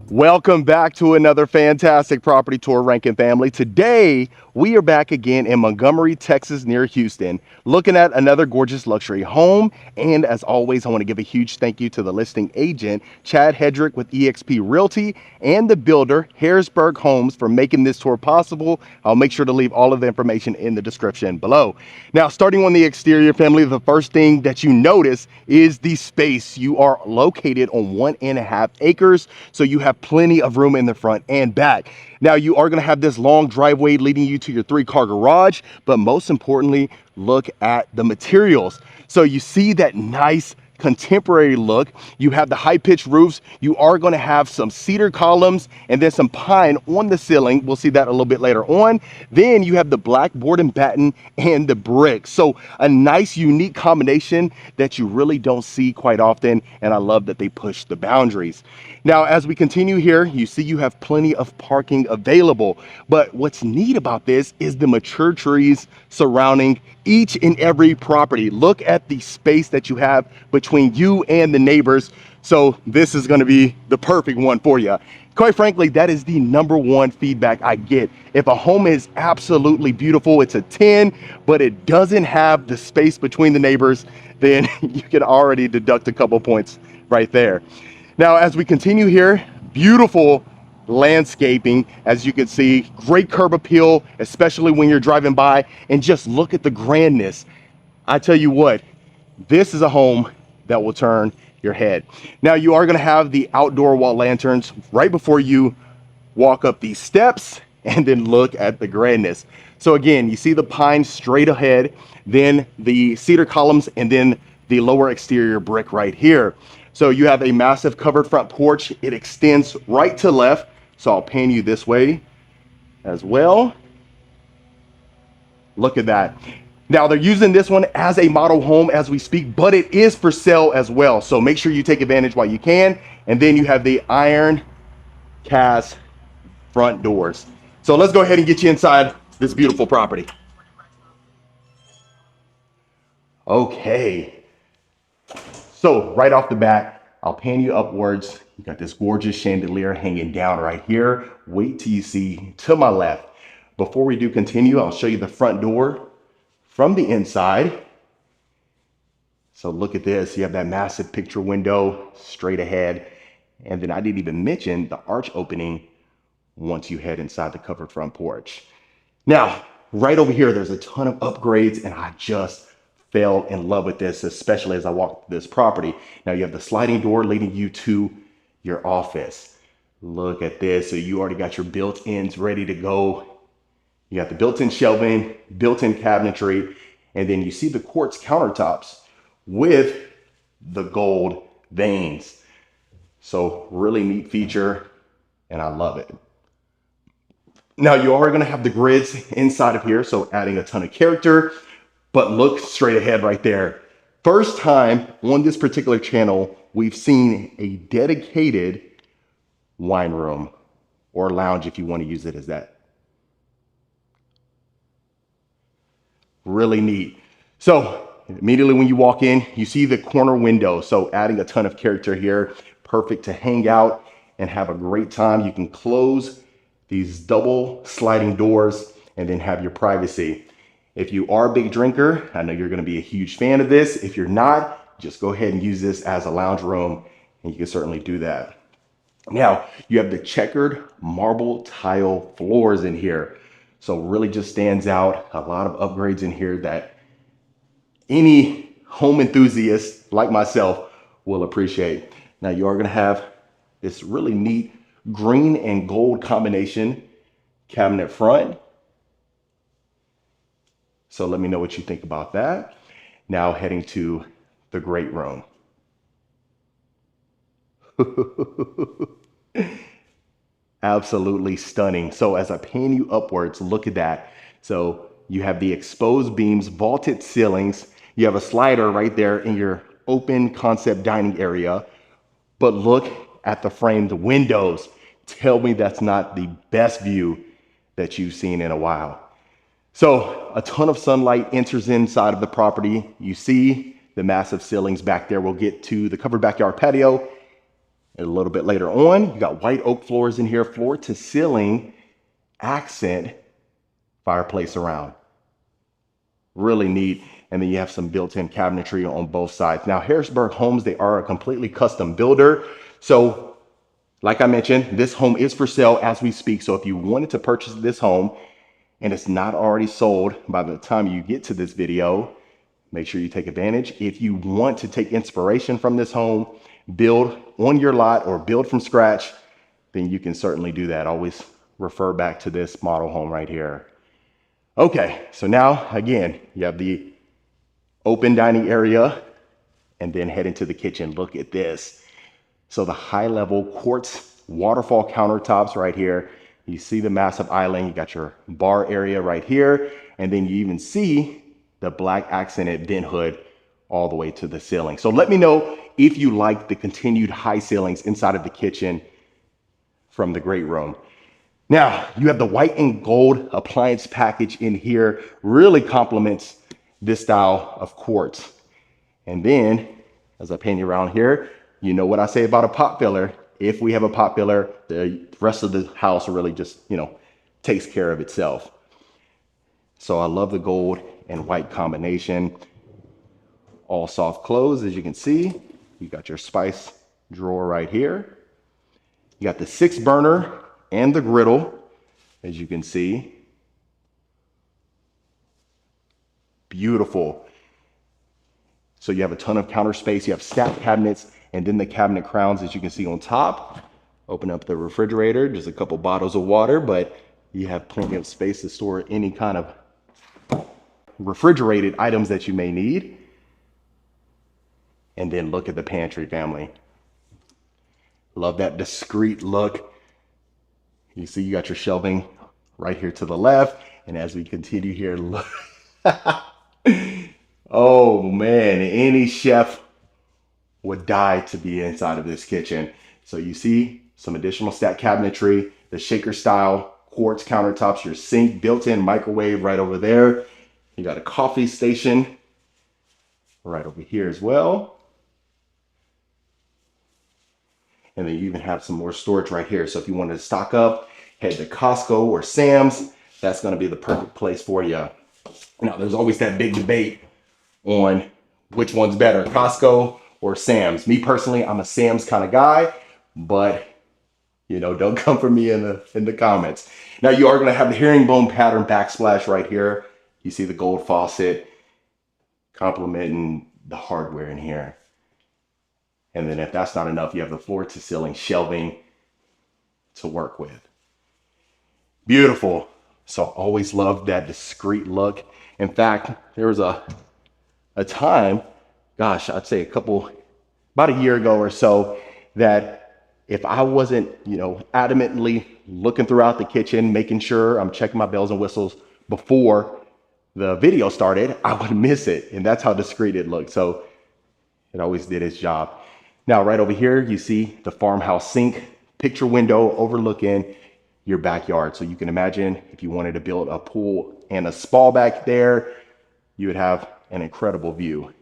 Welcome back to another fantastic property tour, Rankin family. Today, we are back again in Montgomery, Texas, near Houston, looking at another gorgeous luxury home. And as always, I want to give a huge thank you to the listing agent, Chad Hedrick with eXp Realty, and the builder, Harrisburg Homes, for making this tour possible. I'll make sure to leave all of the information in the description below. Now, starting on the exterior, family, the first thing that you notice is the space. You are located on 1.5 acres, so you have plenty of room in the front and back. Now, you are going to have this long driveway leading you to your 3-car garage, but most importantly, look at the materials. So you see that nice contemporary look. You have the high-pitched roofs. You are going to have some cedar columns and then some pine on the ceiling. We'll see that a little bit later on. Then you have the black board and batten and the brick. So a nice, unique combination that you really don't see quite often. And I love that they push the boundaries. Now, as we continue here, you see you have plenty of parking available. But what's neat about this is the mature trees surrounding each and every property. Look at the space that you have between you and the neighbors. So this is going to be the perfect one for you. Quite frankly, that is the #1 feedback I get. If a home is absolutely beautiful, it's a 10, but it doesn't have the space between the neighbors, then you can already deduct a couple points right there. Now, as we continue here, beautiful landscaping. As you can see, great curb appeal, especially when you're driving by, and just look at the grandness. I tell you what, this is a home that will turn your head. Now, you are going to have the outdoor wall lanterns right before you walk up these steps, and then look at the grandness. So again, you see the pine straight ahead, then the cedar columns, and then the lower exterior brick right here. So you have a massive covered front porch. It extends right to left. So I'll pan you this way as well. Look at that. Now, they're using this one as a model home as we speak, but it is for sale as well. So make sure you take advantage while you can. And then you have the iron cast front doors. So let's go ahead and get you inside this beautiful property. Okay. So right off the bat, I'll pan you upwards. You got this gorgeous chandelier hanging down right here. Wait till you see to my left. Before we do continue, I'll show you the front door from the inside. So look at this. You have that massive picture window straight ahead. And then I didn't even mention the arch opening once you head inside the covered front porch. Now, right over here, there's a ton of upgrades, and I just fell in love with this, especially as I walked this property. Now, you have the sliding door leading you to your office. Look at this. So you already got your built-ins ready to go. You got the built-in shelving, built-in cabinetry, and then you see the quartz countertops with the gold veins. So really neat feature, and I love it. Now, you are going to have the grids inside of here, so adding a ton of character. But look straight ahead right there. First time on this particular channel, we've seen a dedicated wine room or lounge, if you want to use it as that. Really neat. So immediately when you walk in, you see the corner window. So adding a ton of character here, perfect to hang out and have a great time. You can close these double sliding doors and then have your privacy. If you are a big drinker, I know you're going to be a huge fan of this. If you're not, just go ahead and use this as a lounge room, and you can certainly do that. Now, you have the checkered marble tile floors in here. So really just stands out. A lot of upgrades in here that any home enthusiast like myself will appreciate. Now you are going to have this really neat green and gold combination cabinet front. So let me know what you think about that. Now heading to the great room. Absolutely stunning. So as I pan you upwards, look at that. So you have the exposed beams, vaulted ceilings. You have a slider right there in your open concept dining area. But look at the framed windows. Tell me that's not the best view that you've seen in a while. So a ton of sunlight enters inside of the property. You see the massive ceilings back there. We'll get to the covered backyard patio a little bit later on. You got white oak floors in here, floor to ceiling accent fireplace around. Really neat. And then you have some built-in cabinetry on both sides. Now, Harrisburg Homes, they are a completely custom builder. So like I mentioned, this home is for sale as we speak. So if you wanted to purchase this home and it's not already sold by the time you get to this video, make sure you take advantage. If you want to take inspiration from this home, build on your lot or build from scratch, then you can certainly do that. Always refer back to this model home right here. Okay, so now again, you have the open dining area and then head into the kitchen. Look at this. So the high level quartz waterfall countertops right here. You see the massive island, you got your bar area right here. And then you even see the black accented vent hood all the way to the ceiling. So let me know if you like the continued high ceilings inside of the kitchen from the great room. Now you have the white and gold appliance package in here, really complements this style of quartz. And then as I pan you around here, you know what I say about a pot filler. If we have a pot filler, the rest of the house really just, takes care of itself. So I love the gold and white combination. All soft close, as you can see. You got your spice drawer right here. You got the 6 burner and the griddle, as you can see. Beautiful. So you have a ton of counter space. You have stacked cabinets and then the cabinet crowns, as you can see on top. Open up the refrigerator, just a couple bottles of water, but you have plenty of space to store any kind of refrigerated items that you may need. And then look at the pantry, family. Love that discreet look. You see you got your shelving right here to the left. And as we continue here, look. Oh man, any chef would die to be inside of this kitchen. So you see some additional stacked cabinetry, the shaker style quartz countertops, your sink, built-in microwave right over there. You got a coffee station right over here as well. And then you even have some more storage right here. So if you wanted to stock up, head to Costco or Sam's, that's gonna be the perfect place for you. Now, there's always that big debate on which one's better, Costco or Sam's. Me personally, I'm a Sam's kind of guy, but don't come for me in the comments. Now you are gonna have the herringbone pattern backsplash right here. You see the gold faucet complementing the hardware in here. And then if that's not enough, you have the floor to ceiling shelving to work with. Beautiful. So I always loved that discreet look. In fact, there was a time, gosh, I'd say about a year ago or so, that if I wasn't, adamantly looking throughout the kitchen, making sure I'm checking my bells and whistles before the video started, I would miss it. And that's how discreet it looked. So it always did its job. Now, right over here, you see the farmhouse sink, picture window overlooking your backyard. So you can imagine if you wanted to build a pool and a spa back there, you would have an incredible view.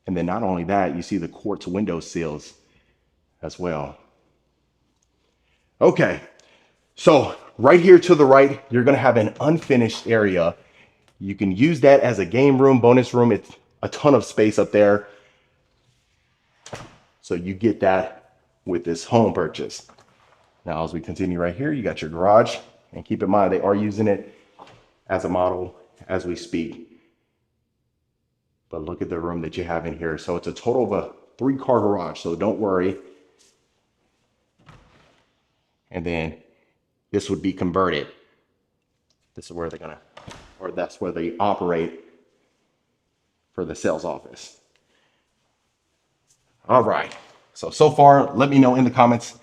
And then not only that, you see the quartz window sills as well. Okay, so Right here to the right, you're gonna have an unfinished area. You can use that as a game room, bonus room. It's a ton of space up there. So you get that with this home purchase. Now, as we continue right here, you got your garage. And keep in mind, they are using it as a model as we speak. But look at the room that you have in here. So it's a total of a 3-car garage. So don't worry. And then this would be converted. This is where they're gonna, or that's where they operate for the sales office. All right. So far, let me know in the comments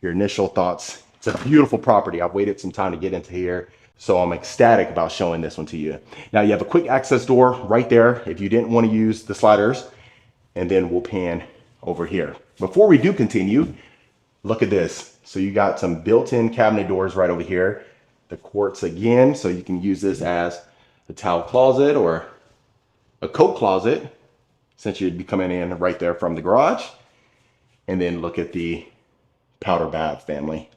your initial thoughts. It's a beautiful property. I've waited some time to get into here, so I'm ecstatic about showing this one to you. Now you have a quick access door right there if you didn't want to use the sliders, and then we'll pan over here. Before we do continue, look at this. So you got some built-in cabinet doors right over here. The quartz again, so you can use this as a towel closet or a coat closet, since you'd be coming in right there from the garage. And then look at the powder bath family.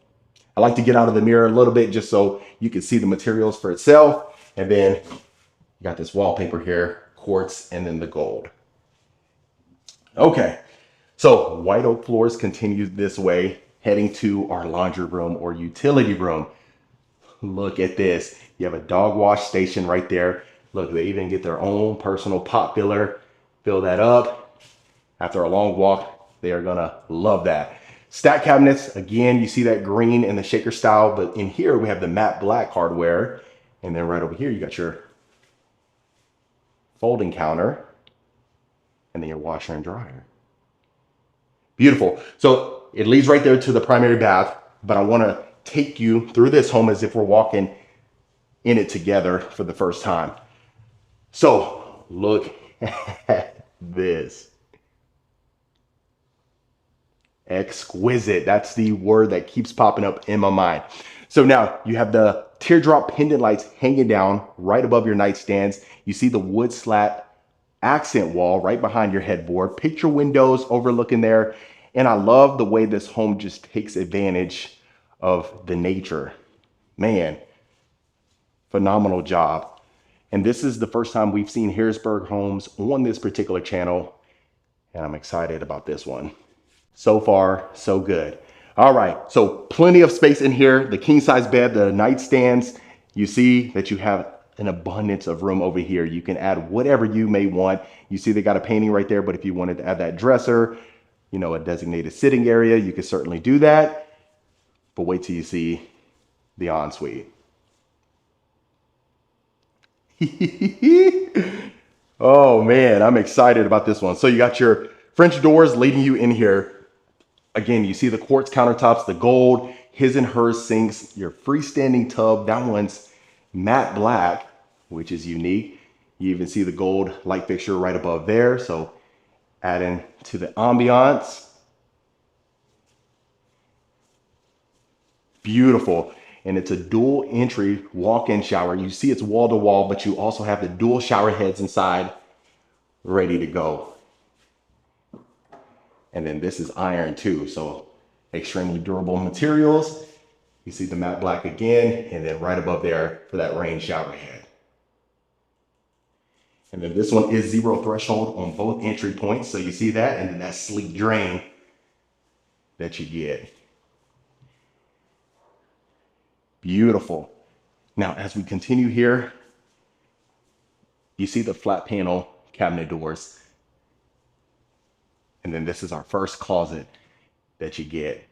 I like to get out of the mirror a little bit just so you can see the materials for itself. And then you got this wallpaper here, quartz, and then the gold. Okay, so white oak floors continue this way, heading to our laundry room or utility room. Look at this. You have a dog wash station right there. Look, they even get their own personal pot filler. Fill that up. After a long walk, they are gonna love that. Stack cabinets, again, you see that green and the shaker style, but in here we have the matte black hardware. And then right over here, you got your folding counter and then your washer and dryer. Beautiful. So it leads right there to the primary bath, but I wanna take you through this home as if we're walking in it together for the first time. So look at this. Exquisite. That's the word that keeps popping up in my mind. So now you have the teardrop pendant lights hanging down right above your nightstands. You see the wood slat accent wall right behind your headboard, picture windows overlooking there. And I love the way this home just takes advantage of the nature. Man, phenomenal job. And this is the first time we've seen Harrisburg homes on this particular channel, and I'm excited about this one. So far, so good. All right, so plenty of space in here. The king size bed, the nightstands. You see that you have an abundance of room over here. You can add whatever you may want. You see they got a painting right there, but if you wanted to add that dresser, you know, a designated sitting area, you could certainly do that. But wait till you see the ensuite. Oh man, I'm excited about this one. So you got your French doors leading you in here. Again, you see the quartz countertops, the gold, his and hers sinks, your freestanding tub. That one's matte black, which is unique. You even see the gold light fixture right above there. So adding to the ambiance. Beautiful. And it's a dual entry walk-in shower. You see it's wall to wall, but you also have the dual shower heads inside ready to go. And then this is iron too, so extremely durable materials. You see the matte black again, and then right above there for that rain shower head. And then this one is zero threshold on both entry points, so you see that, and then that sleek drain that you get. Beautiful. Now, as we continue here, you see the flat panel cabinet doors. And then this is our first closet that you get.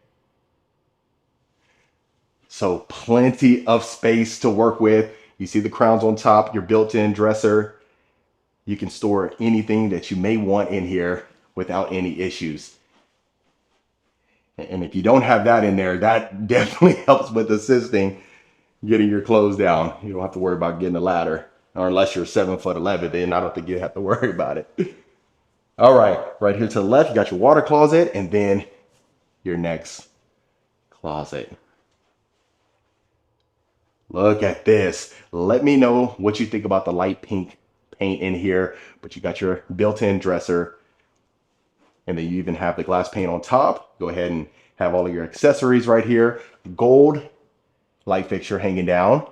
So plenty of space to work with. You see the crowns on top, your built-in dresser. You can store anything that you may want in here without any issues. And if you don't have that in there, that definitely helps with assisting getting your clothes down. You don't have to worry about getting a ladder, or unless you're 7'11", then I don't think you have to worry about it. All right, right here to the left, you got your water closet, and then your next closet. Look at this. Let me know what you think about the light pink paint in here, but you got your built-in dresser, and then you even have the glass pane on top. Go ahead and have all of your accessories right here. Gold light fixture hanging down,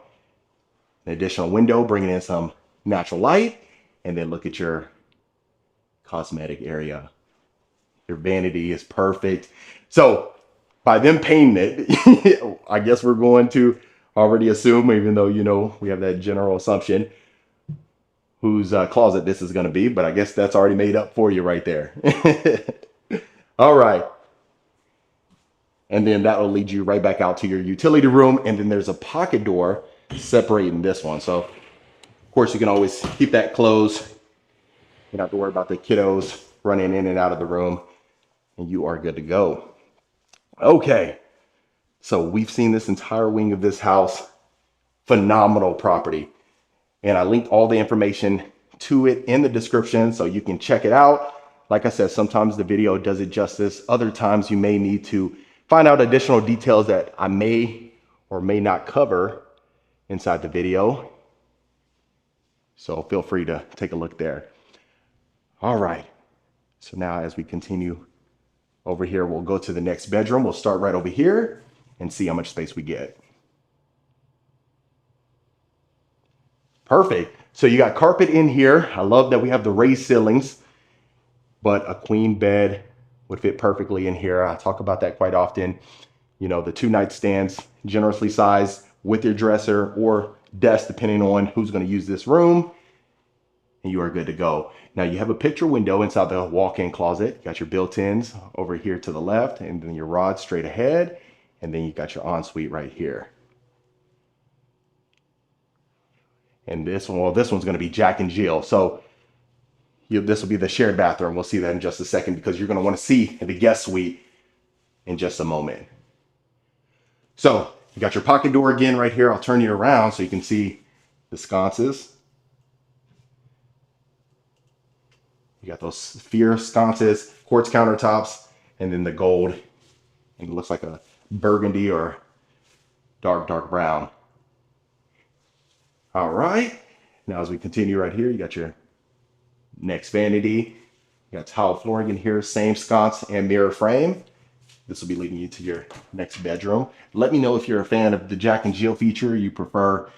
an additional window bringing in some natural light, and then look at your cosmetic area. Your vanity is perfect. So by them painting it, I guess we're going to already assume, even though, you know, we have that general assumption, whose closet this is going to be, but I guess that's already made up for you right there. All right. And then that will lead you right back out to your utility room. And then there's a pocket door separating this one. So, of course, you can always keep that closed. You don't have to worry about the kiddos running in and out of the room. And you are good to go. Okay. So we've seen this entire wing of this house. Phenomenal property. And I linked all the information to it in the description so you can check it out. Like I said, sometimes the video does it justice. Other times you may need to find out additional details that I may or may not cover inside the video. So feel free to take a look there. All right. So now as we continue over here, we'll go to the next bedroom. We'll start right over here and see how much space we get. Perfect. So you got carpet in here. I love that we have the raised ceilings, but a queen bed would fit perfectly in here. I talk about that quite often. You know, the 2 nightstands, generously sized with your dresser or desk, depending on who's going to use this room, and you are good to go. Now you have a picture window inside the walk-in closet. You got your built-ins over here to the left, and then your rod straight ahead, and then you got your ensuite right here. And this one, well, this one's going to be Jack and Jill. So this will be the shared bathroom. We'll see that in just a second because you're going to want to see the guest suite in just a moment. So you got your pocket door again right here. I'll turn you around so you can see the sconces. You got those sphere sconces, quartz countertops, and then the gold. And it looks like a burgundy or dark brown. All right. Now as we continue right here, you got your next vanity. You got tile flooring in here, same sconce and mirror frame. This will be leading you to your next bedroom. Let me know if you're a fan of the Jack and Jill feature. You prefer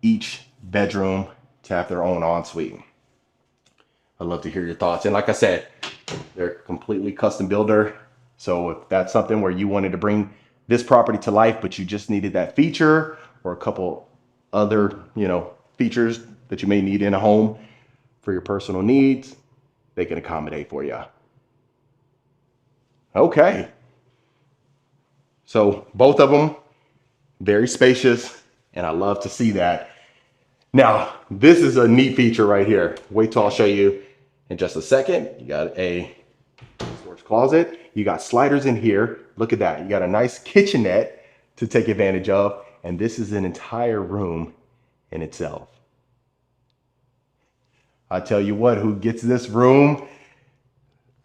each bedroom to have their own ensuite. I'd love to hear your thoughts. And like I said, they're completely custom builder. So if that's something where you wanted to bring this property to life, but you just needed that feature or a couple other, you know, features that you may need in a home for your personal needs, they can accommodate for you. Okay. So both of them, very spacious, and I love to see that. Now, this is a neat feature right here. Wait till I'll show you in just a second. You got a storage closet. You got sliders in here. Look at that. You got a nice kitchenette to take advantage of. And this is an entire room in itself. I tell you what, who gets this room,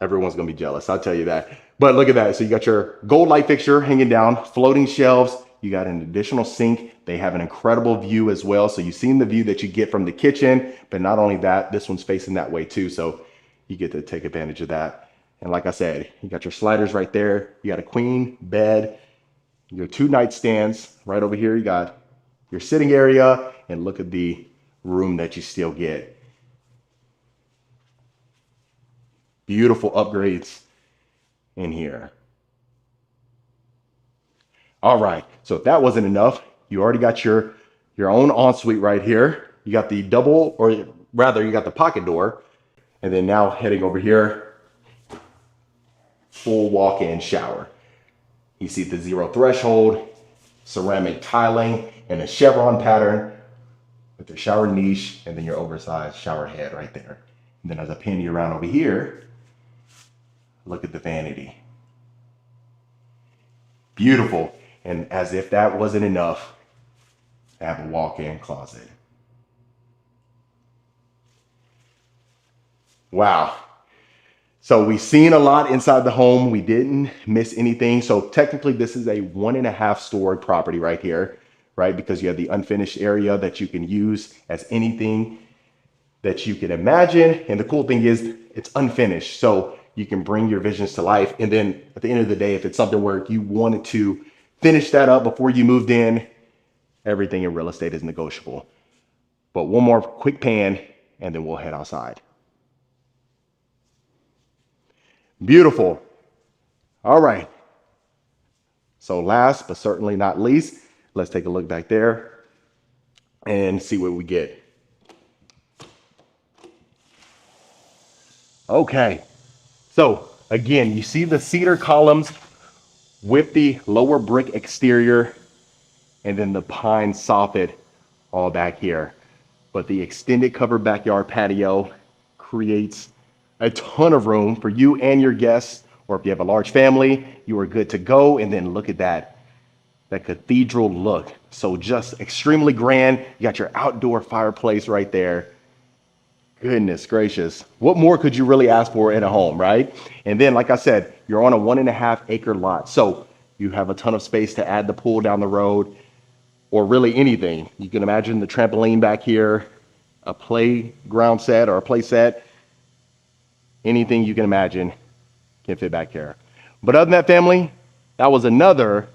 everyone's gonna be jealous, I'll tell you that. But look at that, so you got your gold light fixture hanging down, floating shelves, you got an additional sink. They have an incredible view as well. So you've seen the view that you get from the kitchen, but not only that, this one's facing that way too. So you get to take advantage of that. And like I said, you got your sliders right there. You got a queen bed, your 2 nightstands right over here. You got your sitting area, and look at the room that you still get. Beautiful upgrades in here. All right, so if that wasn't enough, you already got your own ensuite right here. You got the double, or rather you got the pocket door. And then now heading over here, full walk-in shower. You see the 0 threshold, ceramic tiling, and a chevron pattern with the shower niche, and then your oversized shower head right there. And then as I pan you around over here, look at the vanity. Beautiful. And as if that wasn't enough, I have a walk-in closet. Wow. So we've seen a lot inside the home. We didn't miss anything. So technically this is a 1.5 story property right here, right? Because you have the unfinished area that you can use as anything that you can imagine. And the cool thing is it's unfinished. So you can bring your visions to life. And then at the end of the day, if it's something where you wanted to finish that up before you moved in, Everything in real estate is negotiable. But one more quick pan and then we'll head outside. Beautiful. All right. So last but certainly not least, let's take a look back there and see what we get. Okay. So again, you see the cedar columns with the lower brick exterior and then the pine soffit all back here. But the extended covered backyard patio creates a ton of room for you and your guests, or if you have a large family, you are good to go. And then look at that cathedral look. So just extremely grand. You got your outdoor fireplace right there. Goodness gracious. What more could you really ask for in a home, right? And then, like I said, you're on a 1.5 acre lot. So you have a ton of space to add the pool down the road, or really anything. You can imagine the trampoline back here, a playground set or a play set. Anything you can imagine can fit back here. But other than that, family, that was another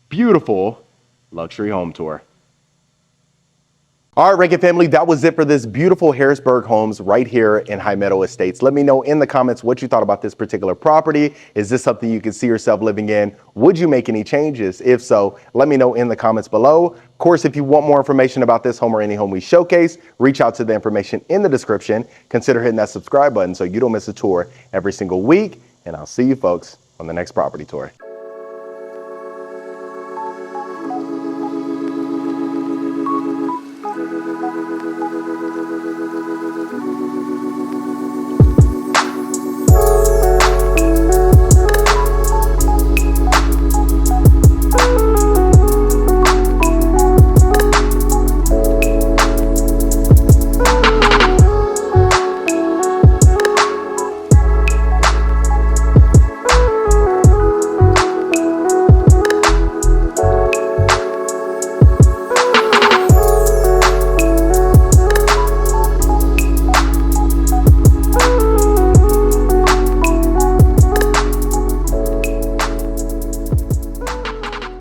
beautiful luxury home tour. All right, Rankin family, that was it for this beautiful Harrisburg Homes right here in High Meadow Estates. Let me know in the comments what you thought about this particular property. Is this something you could see yourself living in? Would you make any changes? If so, let me know in the comments below. Of course, if you want more information about this home or any home we showcase, reach out to the information in the description. Consider hitting that subscribe button so you don't miss a tour every single week. And I'll see you folks on the next property tour.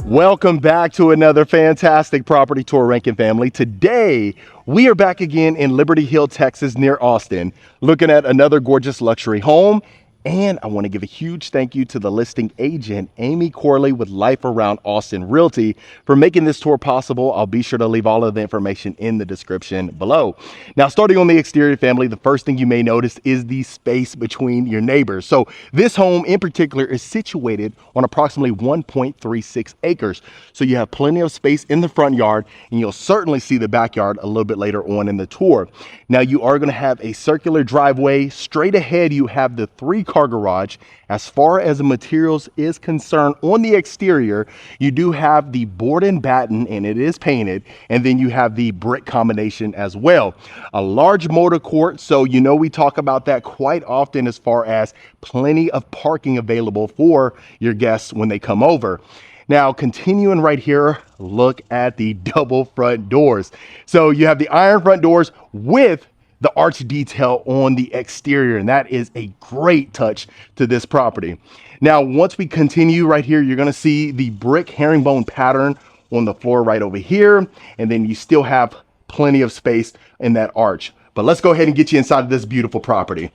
Welcome back to another fantastic property tour, Rankin family. Today, we are back again in Liberty Hill, Texas, near Austin, looking at another gorgeous luxury home. And I want to give a huge thank you to the listing agent, Amy Corley with Life Around Austin Realty, for making this tour possible. I'll be sure to leave all of the information in the description below. Now, starting on the exterior, family, the first thing you may notice is the space between your neighbors. So this home in particular is situated on approximately 1.36 acres. So you have plenty of space in the front yard, and you'll certainly see the backyard a little bit later on in the tour. Now, you are going to have a circular driveway. Straight ahead, you have the 3-car garage. As far as the materials is concerned, on the exterior, you do have the board and batten, and it is painted, and then you have the brick combination as well. A large motor court, so you know we talk about that quite often as far as plenty of parking available for your guests when they come over. Now, continuing right here, look at the double front doors. So you have the iron front doors with the arch detail on the exterior, and that is a great touch to this property. Now, once we continue right here, you're going to see the brick herringbone pattern on the floor right over here, and then you still have plenty of space in that arch. But let's go ahead and get you inside of this beautiful property.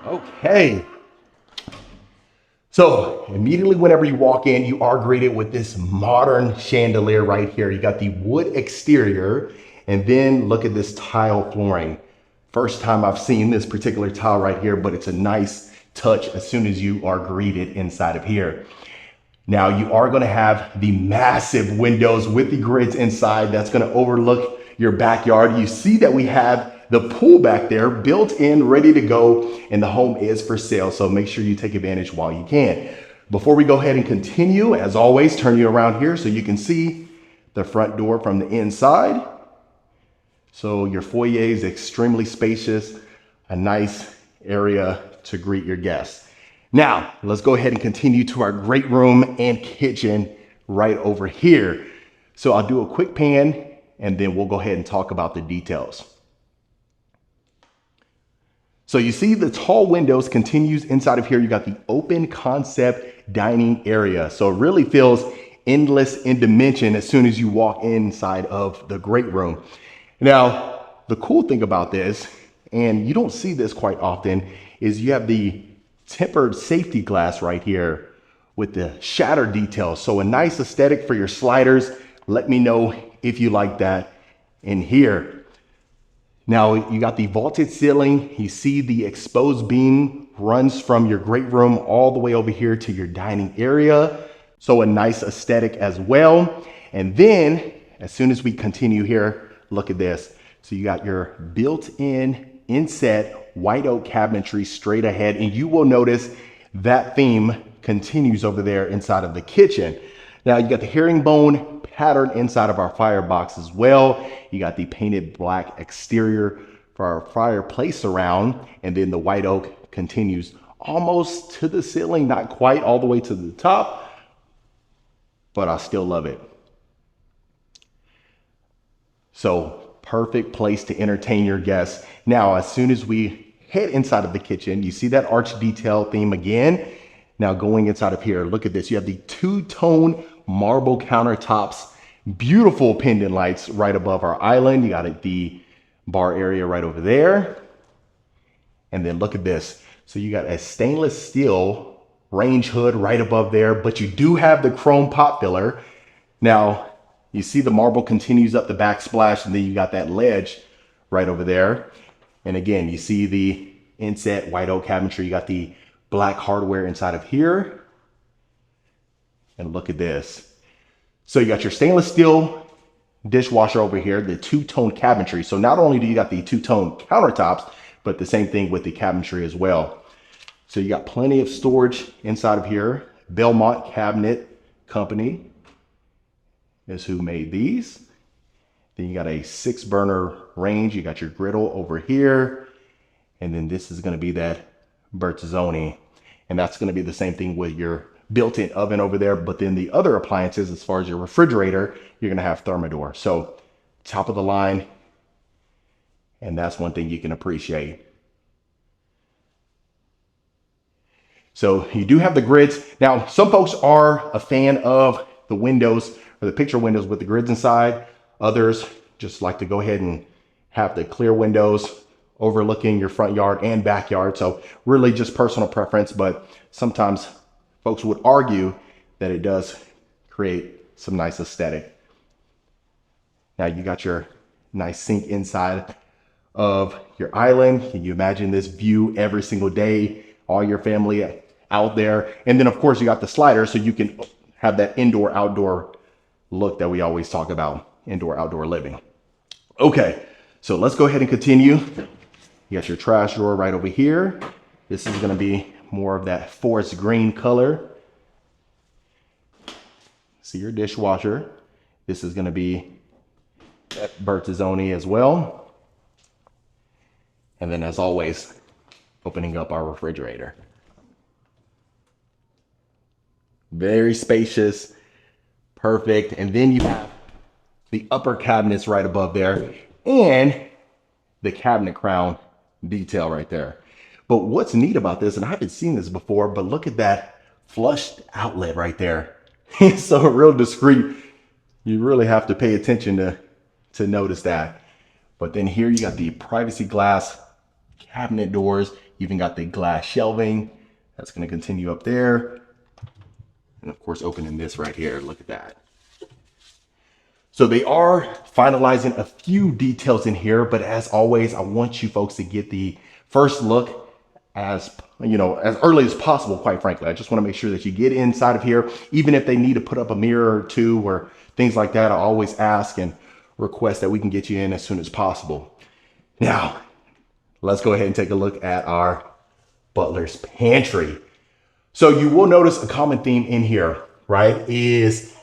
Okay. So immediately whenever you walk in, you are greeted with this modern chandelier right here. You got the wood exterior, and then look at this tile flooring. First time I've seen this particular tile right here, but it's a nice touch as soon as you are greeted inside of here. Now you are going to have the massive windows with the grids inside. That's going to overlook your backyard. You see that we have the pool back there built in, ready to go, and the home is for sale. So make sure you take advantage while you can. Before we go ahead and continue, as always, turn you around here so you can see the front door from the inside. So your foyer is extremely spacious, a nice area to greet your guests. Now, let's go ahead and continue to our great room and kitchen right over here. So I'll do a quick pan, and then we'll go ahead and talk about the details. So you see the tall windows continues inside of here. You got the open concept dining area. So it really feels endless in dimension as soon as you walk inside of the great room. Now, the cool thing about this, and you don't see this quite often, is you have the tempered safety glass right here with the shatter detail. So a nice aesthetic for your sliders. Let me know if you like that in here. Now you got the vaulted ceiling. You see the exposed beam runs from your great room all the way over here to your dining area. So a nice aesthetic as well. And then as soon as we continue here, look at this. So you got your built-in inset white oak cabinetry straight ahead. And you will notice that theme continues over there inside of the kitchen. Now you got the herringbone pattern inside of our firebox as well. You got the painted black exterior for our fireplace surround, and then the white oak continues almost to the ceiling, not quite all the way to the top, but I still love it. So perfect place to entertain your guests. Now, as soon as we head inside of the kitchen, you see that arch detail theme again. Now going inside of here, look at this. You have the two-tone marble countertops, beautiful pendant lights right above our island. You got the bar area right over there. And then look at this. So you got a stainless steel range hood right above there, but you do have the chrome pot filler. Now you see the marble continues up the backsplash, and then you got that ledge right over there. And again, you see the inset white oak cabinetry. You got the black hardware inside of here. And look at this. So you got your stainless steel dishwasher over here, the two-tone cabinetry. So not only do you got the two-tone countertops, but the same thing with the cabinetry as well. So you got plenty of storage inside of here. Belmont Cabinet Company is who made these. Then you got a 6-burner range. You got your griddle over here. And then this is going to be that Bertazzoni. And that's going to be the same thing with your built-in oven over there. But then the other appliances, as far as your refrigerator, you're going to have Thermador. So top of the line. And that's one thing you can appreciate. So you do have the grids. Now, some folks are a fan of the windows or the picture windows with the grids inside. Others just like to go ahead and have the clear windows overlooking your front yard and backyard. So really just personal preference, but sometimes folks would argue that it does create some nice aesthetic. Now you got your nice sink inside of your island. Can you imagine this view every single day, all your family out there? And then of course you got the slider, so you can have that indoor outdoor look that we always talk about, indoor outdoor living. Okay, so let's go ahead and continue. You got your trash drawer right over here. This is going to be more of that forest green color. See your dishwasher. This is going to be that Bertazzoni as well. And then as always, opening up our refrigerator. Very spacious, perfect. And then you have the upper cabinets right above there and the cabinet crown detail right there. But what's neat about this, and I haven't seen this before, but look at that flushed outlet right there. It's so real discreet. You really have to pay attention to notice that. But then here you got the privacy glass cabinet doors. You even got the glass shelving. That's going to continue up there. And of course, opening this right here. Look at that. So they are finalizing a few details in here, but as always, I want you folks to get the first look as early as possible, quite frankly. I just want to make sure that you get inside of here. Even if they need to put up a mirror or two or things like that, I always ask and request that we can get you in as soon as possible. Now, let's go ahead and take a look at our Butler's pantry. So you will notice a common theme in here, right, is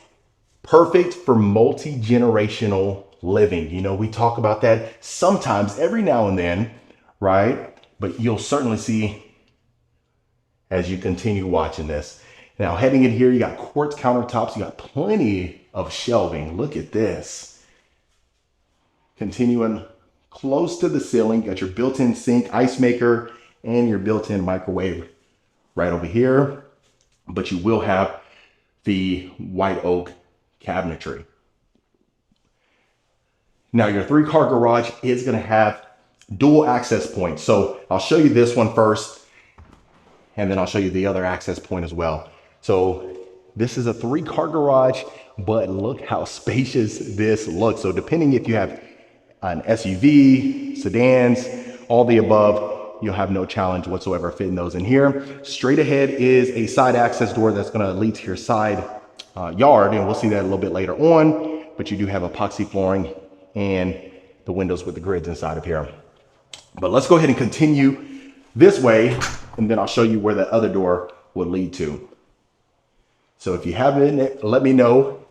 perfect for multi-generational living. You know, we talk about that sometimes every now and then, right? But you'll certainly see as you continue watching this. Now, heading in here, you got quartz countertops. You got plenty of shelving. Look at this. Continuing close to the ceiling, got your built-in sink, ice maker, and your built-in microwave right over here. but you will have the white oak cabinetry. Now your 3-car garage is going to have dual access points. So I'll show you this one first, and then I'll show you the other access point as well. So this is a 3-car garage, but look how spacious this looks. So depending if you have an SUV, sedans, all the above, you'll have no challenge whatsoever fitting those in here. Straight ahead is a side access door that's going to lead to your side yard, and we'll see that a little bit later on. But you do have epoxy flooring and the windows with the grids inside of here. But let's go ahead and continue this way, and then I'll show you where the other door will lead to. So if you haven't, let me know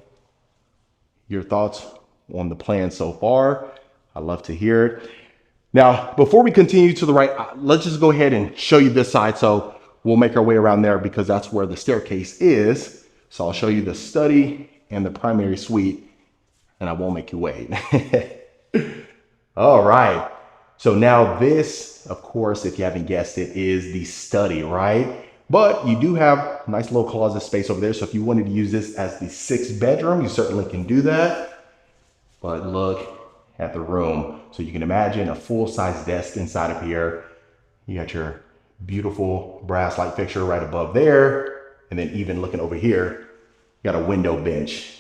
your thoughts on the plan so far. I'd love to hear it. Now, before we continue to the right, let's just go ahead and show you this side. So we'll make our way around there because that's where the staircase is. So I'll show you the study and the primary suite, and I won't make you wait. All right. So now this, of course, if you haven't guessed it, is the study, right? But you do have a nice little closet space over there. So if you wanted to use this as the 6th bedroom, you certainly can do that. But look at the room. So you can imagine a full-size desk inside of here. You got your beautiful brass light fixture right above there. And then even looking over here, you got a window bench.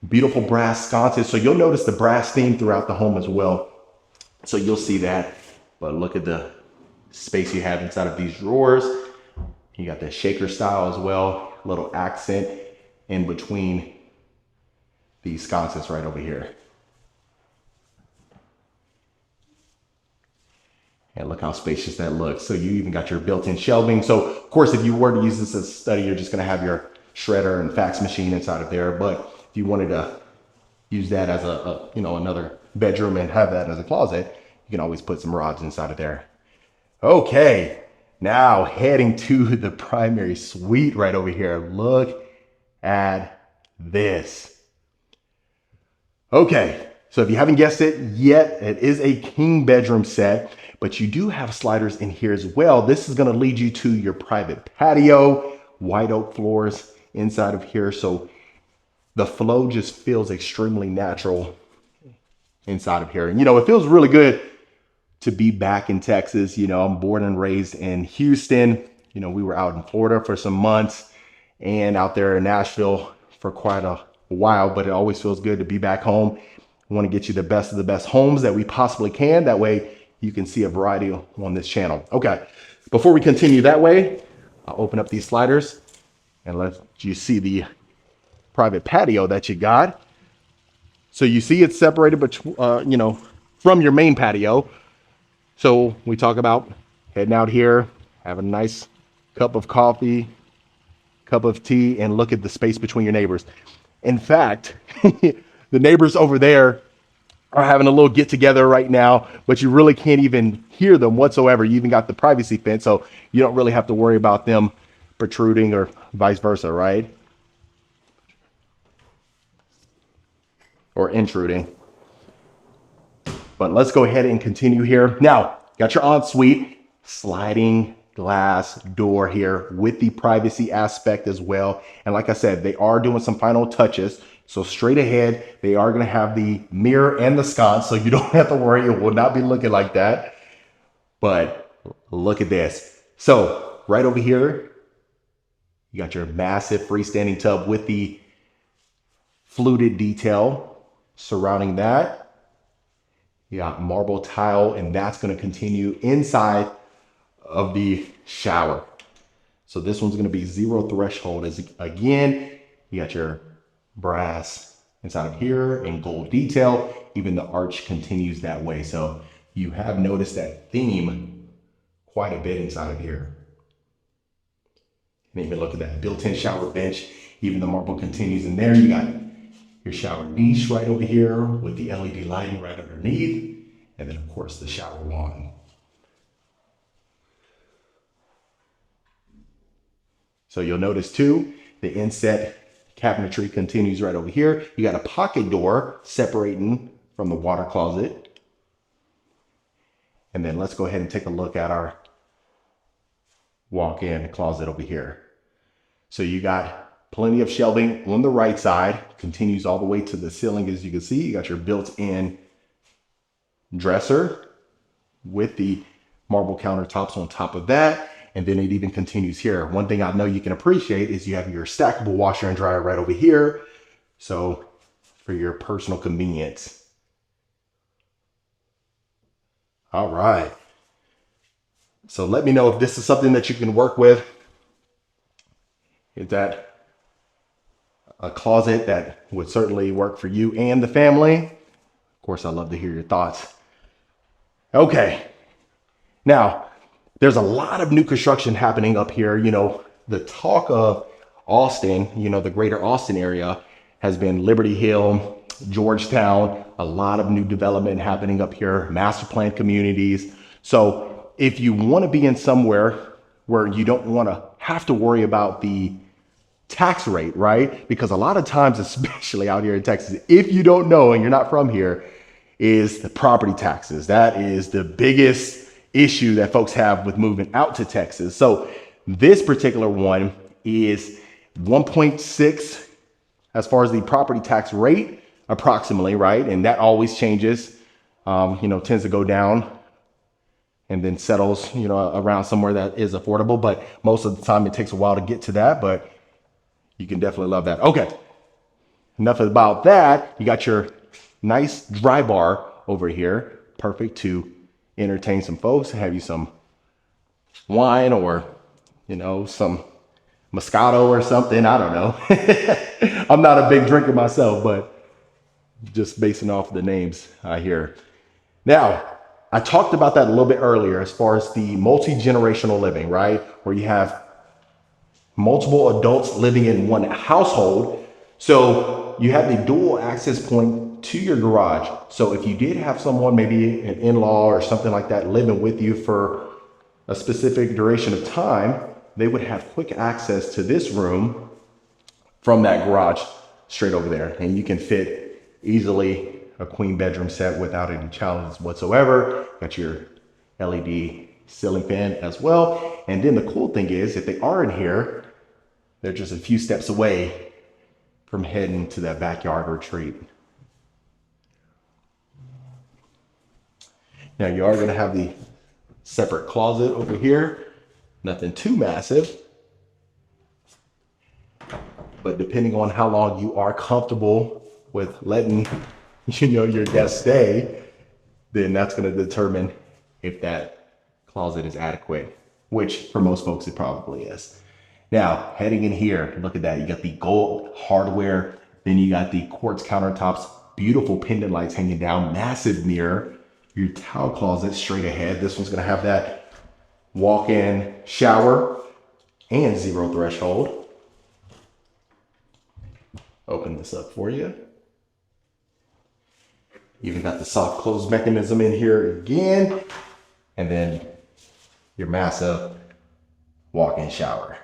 Beautiful brass sconces. So you'll notice the brass theme throughout the home as well. So you'll see that. But look at the space you have inside of these drawers. You got the shaker style as well. Little accent in between these sconces right over here. And look how spacious that looks. So you even got your built-in shelving. So of course, if you were to use this as a study, you're just gonna have your shredder and fax machine inside of there. But if you wanted to use that as a another bedroom and have that as a closet, you can always put some rods inside of there. Okay, now heading to the primary suite right over here. Look at this. Okay, so if you haven't guessed it yet, it is a king bedroom set, but you do have sliders in here as well. This is gonna lead you to your private patio, white oak floors inside of here. So the flow just feels extremely natural inside of here. And it feels really good to be back in Texas. I'm born and raised in Houston. We were out in Florida for some months and out there in Nashville for quite a while, but it always feels good to be back home. I want to get you the best of the best homes that we possibly can. That way you can see a variety on this channel. Okay, before we continue that way, I'll open up these sliders and let you see the private patio that you got. So you see it's separated, from your main patio. So we talk about heading out here, have a nice cup of coffee, cup of tea, and look at the space between your neighbors. In fact, the neighbors over there are having a little get together right now, but you really can't even hear them whatsoever. You even got the privacy fence, so you don't really have to worry about them protruding or vice versa, right? Or intruding. But let's go ahead and continue here. Now, got your ensuite, sliding glass door here with the privacy aspect as well. And like I said, they are doing some final touches. So straight ahead, they are gonna have the mirror and the sconce, so you don't have to worry, it will not be looking like that. But look at this. So right over here, you got your massive freestanding tub with the fluted detail surrounding that. You got marble tile, and that's going to continue inside of the shower. So this one's going to be zero threshold. As again, you got your brass inside of here and gold detail. Even the arch continues that way. So you have noticed that theme quite a bit inside of here. And even look at that built-in shower bench. Even the marble continues in there. You got your shower niche right over here with the LED lighting right underneath. And then of course the shower wand. So you'll notice too, the inset cabinetry continues right over here. You got a pocket door separating from the water closet. And then let's go ahead and take a look at our walk-in closet over here. So you got plenty of shelving on the right side, continues all the way to the ceiling. As you can see, you got your built-in dresser with the marble countertops on top of that. And then it even continues here. One thing I know you can appreciate is you have your stackable washer and dryer right over here. So for your personal convenience. All right. So let me know if this is something that you can work with. Is that a closet that would certainly work for you and the family? Of course, I'd love to hear your thoughts. Okay. Now, there's a lot of new construction happening up here. You know, the talk of Austin, you know, the greater Austin area has been Liberty Hill, Georgetown, a lot of new development happening up here, master plan communities. So if you want to be in somewhere where you don't want to have to worry about the tax rate, right? Because a lot of times, especially out here in Texas, if you don't know and you're not from here, is the property taxes. That is the biggest issue that folks have with moving out to Texas. So this particular one is 1.6 as far as the property tax rate, approximately, right? And that always changes, you know, tends to go down and then settles, you know, around somewhere that is affordable. But most of the time it takes a while to get to that, but you can definitely love that. Okay, enough about that. You got your nice dry bar over here, perfect to entertain some folks, have you some wine or, you know, some Moscato or something. I don't know. I'm not a big drinker myself, but just basing off the names I hear. Now, I talked about that a little bit earlier as far as the multi-generational living, right? Where you have multiple adults living in one household. So you have the dual access point to your garage. So if you did have someone, maybe an in-law or something like that, living with you for a specific duration of time, they would have quick access to this room from that garage straight over there. And you can fit easily a queen bedroom set without any challenges whatsoever. Got your LED ceiling fan as well. And then the cool thing is, if they are in here, they're just a few steps away from heading to that backyard retreat. Now you are going to have the separate closet over here. Nothing too massive, but depending on how long you are comfortable with letting, you know, your guests stay, then that's going to determine if that closet is adequate, which for most folks it probably is. Now, heading in here, look at that. You got the gold hardware, then you got the quartz countertops, beautiful pendant lights hanging down, massive mirror, your towel closet straight ahead. This one's going to have that walk-in shower and zero threshold. Open this up for you. Even got the soft close mechanism in here again. And then your massive walk-in shower.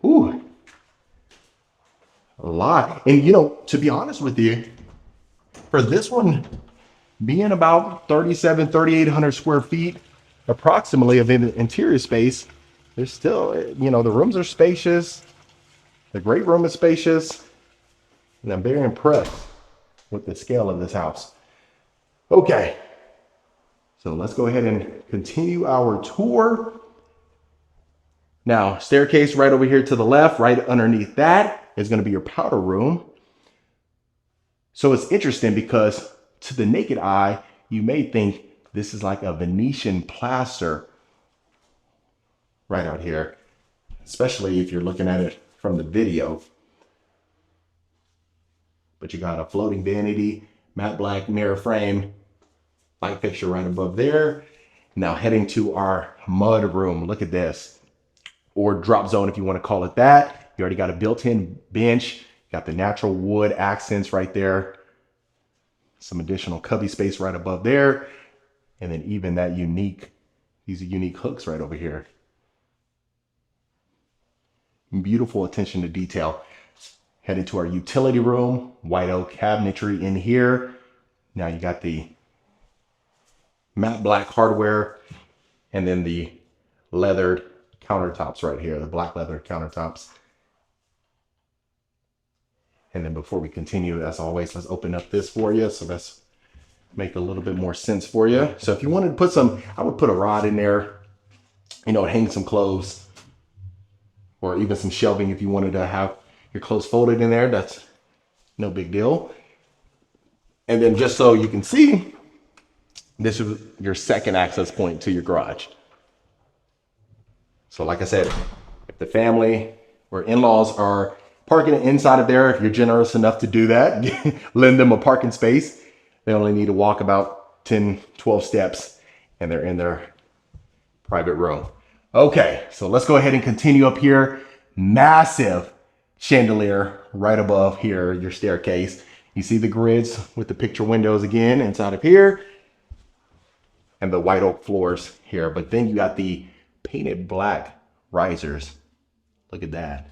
Ooh, a lot. And you know, to be honest with you, for this one being about 3,800 square feet approximately of interior space, there's still, you know, the rooms are spacious. The great room is spacious. And I'm very impressed with the scale of this house. Okay, so let's go ahead and continue our tour. Now, staircase right over here to the left, right underneath that is going to be your powder room. So it's interesting because to the naked eye, you may think this is like a Venetian plaster right out here, especially if you're looking at it from the video. But you got a floating vanity, matte black mirror frame, light fixture right above there. Now heading to our mud room. Look at this. Or drop zone, if you want to call it that. You already got a built-in bench, got the natural wood accents right there, some additional cubby space right above there, and then even that these are unique hooks right over here. Beautiful attention to detail. Heading to our utility room, white oak cabinetry in here Now you got the matte black hardware and then the leathered countertops right here, the black leather countertops. And then before we continue, as always, let's open up this for you. So let's make a little bit more sense for you. So if you wanted to put some, I would put a rod in there, you know, hang some clothes or even some shelving if you wanted to have your clothes folded in there. That's no big deal. And then just so you can see, this is your second access point to your garage. So like I said, if the family or in-laws are parking inside of there, if you're generous enough to do that, lend them a parking space. They only need to walk about 10, 12 steps and they're in their private room. Okay, so let's go ahead and continue up here. Massive chandelier right above here, your staircase. You see the grids with the picture windows again inside of here and the white oak floors here. But then you got the painted black risers. Look at that.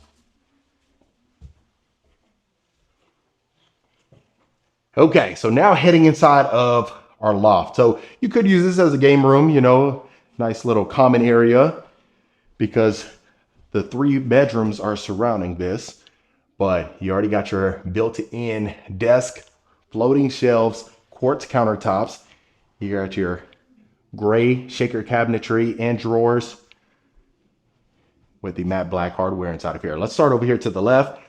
Okay, so now heading inside of our loft. So you could use this as a game room, you know, nice little common area because the 3 bedrooms are surrounding this, but you already got your built-in desk, floating shelves, quartz countertops. You got your gray shaker cabinetry and drawers with the matte black hardware inside of here. Let's start over here to the left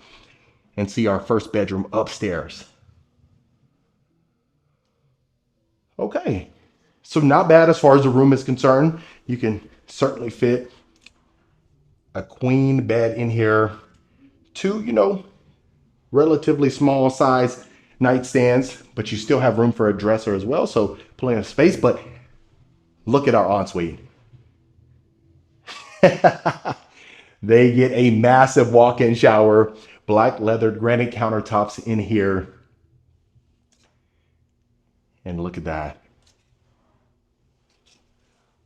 and see our first bedroom upstairs. Okay, so not bad as far as the room is concerned. You can certainly fit a queen bed in here, 2, you know, relatively small size nightstands, but you still have room for a dresser as well, so plenty of space. But look at our ensuite. They get a massive walk-in shower, black leathered granite countertops in here. And look at that.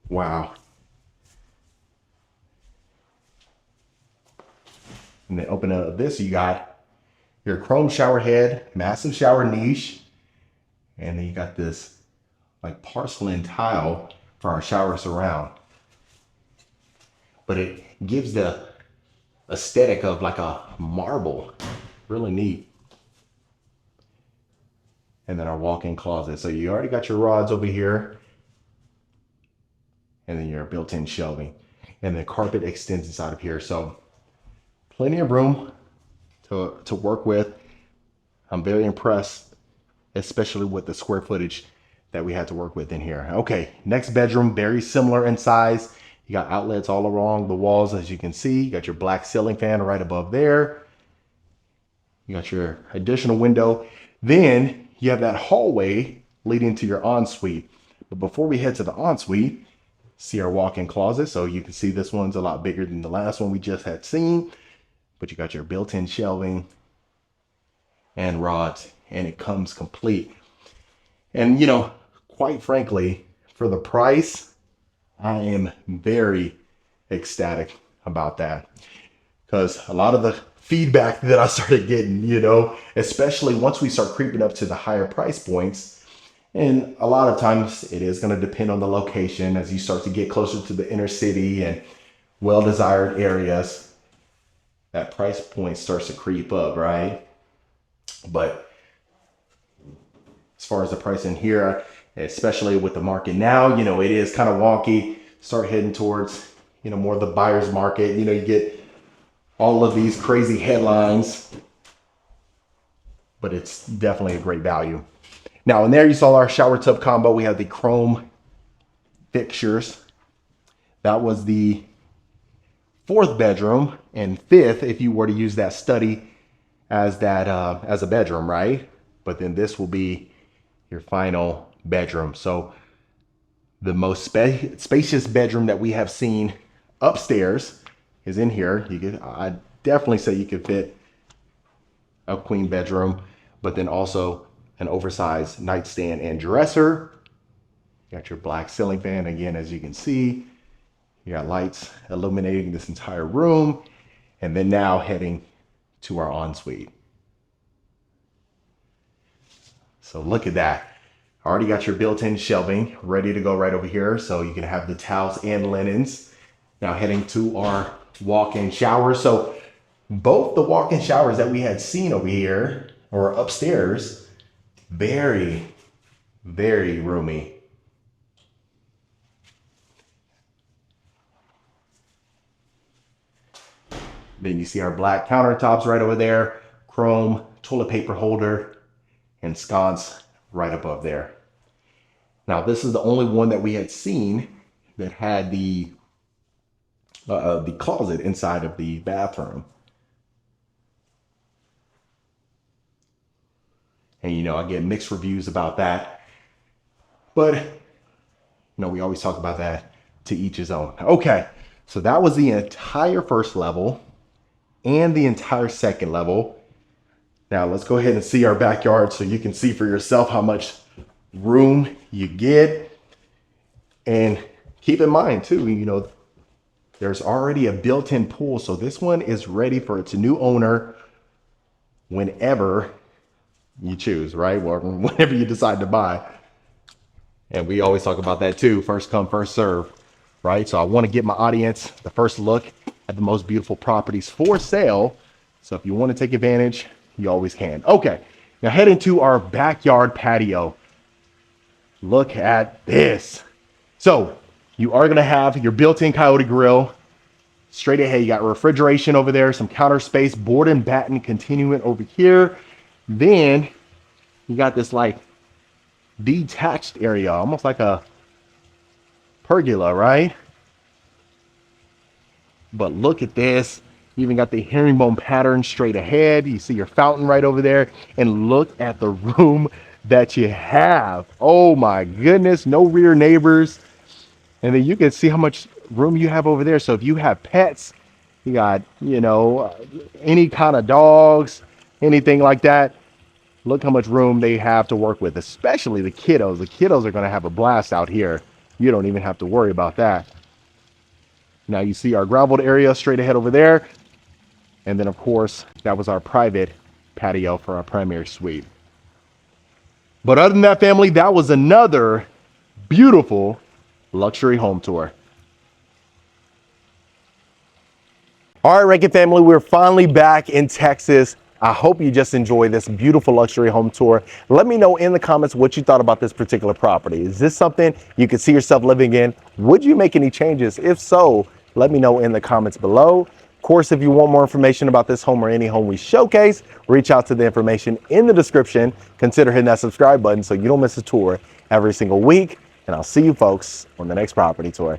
Wow. And then open up this, you got your chrome shower head, massive shower niche. And then you got this like porcelain tile for our shower surround. But it gives the aesthetic of like a marble. Really neat. And then our walk-in closet. So you already got your rods over here. And then your built-in shelving. And the carpet extends inside of here. So plenty of room to work with. I'm very impressed, especially with the square footage that we had to work with in here. Okay, next bedroom, very similar in size. You got outlets all along the walls, as you can see. You got your black ceiling fan right above there. You got your additional window. Then you have that hallway leading to your ensuite. But before we head to the ensuite, see our walk-in closet. So you can see this one's a lot bigger than the last one we just had seen. But you got your built-in shelving and rods, and it comes complete. And you know, quite frankly, for the price, I am very ecstatic about that. Because a lot of the feedback that I started getting, you know, especially once we start creeping up to the higher price points, and a lot of times it is going to depend on the location as you start to get closer to the inner city and well-desired areas, that price point starts to creep up, right? But as far as the price in here, especially with the market now, you know, it is kind of wonky. Start heading towards, you know, more of the buyer's market. You know, you get all of these crazy headlines, but it's definitely a great value. Now, in there you saw our shower tub combo. We have the chrome fixtures. That was the 4th bedroom, and 5th if you were to use that study as that as a bedroom, right? But then this will be your final bedroom. So the most spacious bedroom that we have seen upstairs is in here. You could, I definitely say you could fit a queen bedroom, but then also an oversized nightstand and dresser. You got your black ceiling fan again, as you can see. You got lights illuminating this entire room, and then now heading to our ensuite. So look at that. Already got your built-in shelving ready to go right over here, so you can have the towels and linens. Now heading to our walk-in shower. So both the walk-in showers that we had seen over here or upstairs, very, very roomy. Then you see our black countertops right over there, chrome toilet paper holder, and sconce right above there. Now this is the only one that we had seen that had the closet inside of the bathroom. And you know, I get mixed reviews about that, but you know, we always talk about that, to each his own. Okay, so that was the entire first level and the entire second level. Now let's go ahead and see our backyard so you can see for yourself how much room you get. And keep in mind too, you know, there's already a built-in pool, so this one is ready for its new owner whenever you choose, right? Or whenever you decide to buy. And we always talk about that too, first come, first serve, right? So I want to give my audience the first look at the most beautiful properties for sale. So if you want to take advantage, you always can. Okay, now head into our backyard patio. Look at this. So you are gonna have your built-in Coyote grill. Straight ahead, you got refrigeration over there, some counter space, board and batten continuing over here. Then you got this like detached area, almost like a pergola, right? But look at this. You even got the herringbone pattern straight ahead. You see your fountain right over there. And look at the room that you have. Oh my goodness, no rear neighbors. And then you can see how much room you have over there. So if you have pets, you got, you know, any kind of dogs, anything like that, look how much room they have to work with, especially the kiddos. The kiddos are going to have a blast out here. You don't even have to worry about that. Now you see our graveled area straight ahead over there. And then of course, that was our private patio for our primary suite. But other than that, family, that was another beautiful luxury home tour. All right, Rankin family, we're finally back in Texas. I hope you just enjoyed this beautiful luxury home tour. Let me know in the comments what you thought about this particular property. Is this something you could see yourself living in? Would you make any changes? If so, let me know in the comments below. Of course, if you want more information about this home or any home we showcase, reach out to the information in the description. Consider hitting that subscribe button so you don't miss a tour every single week. And I'll see you folks on the next property tour.